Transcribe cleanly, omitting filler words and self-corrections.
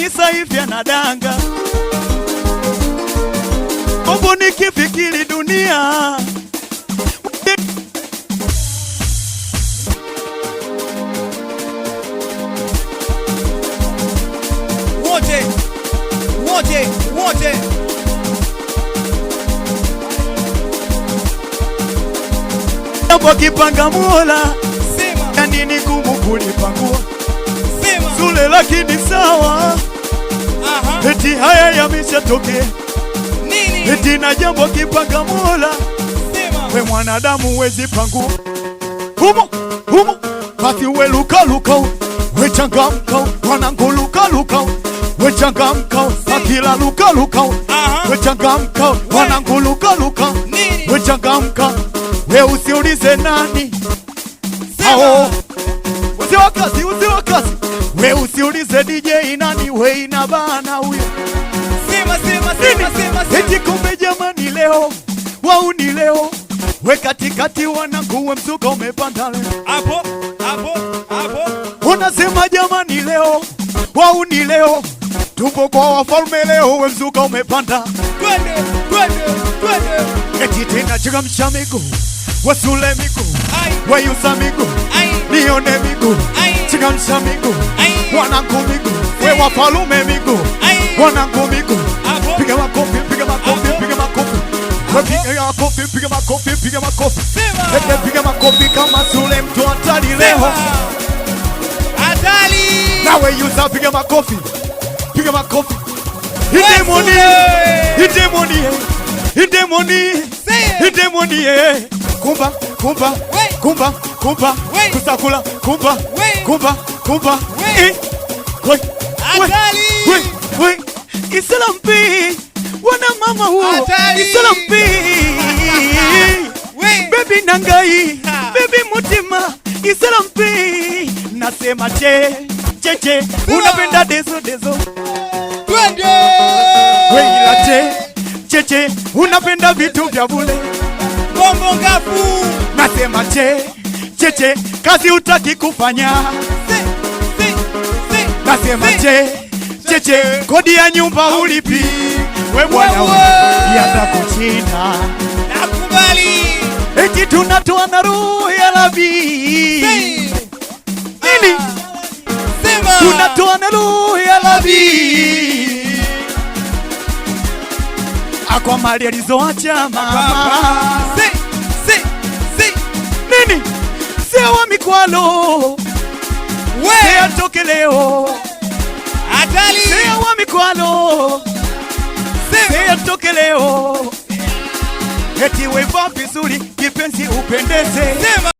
kisa hivi anadanga. Mambo nikifikiri dunia wote Kwa kipanga Mola sema ya nini gumu kulipangua sema Zule lakini sawa. Eti haya yameshatokea nini eti na jambo kipanga Mola sema we mwanadamu wezi pangua humo basi we luka we changamka wanangu luka we changamka akila luka we changamka wanangu luka nini we changamka we usiulize nani sema uzi wakazi we usiulize DJ nani we inabana huyo sema eti kumbe jamani leo wauni leo we katikati wanangu we mzuka umepanda leo hapo unasema jamani leo wauni leo tupo kwa wafalme leo we mzuka umepanda twende eti tena changamsha miguu wasule miguu ai wayusa miguu ai nione miguu ai changamsha miguu ai wanangu miguu we wafalume miguu ai wanangu miguu hapo piga makofi piga makofi piga makofi piga makofi sema piga makofi kama Sule mtu hatari leo hatari nawe yusa piga makofi idemoni kumba kusakula kumba hatari Islampi wana mama huo Islampi baby nangai baby mutima Islampi nasema che unapenda dezo twende weila che unapenda vitu vya bure bongo ngafu nasema che kazi utaki kufanya nasema che kodi ya nyumba ulipi we bwana yata kuchina nakubali eti tunatoa na roho ya Rabi nini sema tunatoa na roho ya Rabi akwa mali alizoacha mama nini sewa mikwalo we atoke leo hatari sewa mikwalo atoke leo eti weva vizuri kipenzi upendeze sema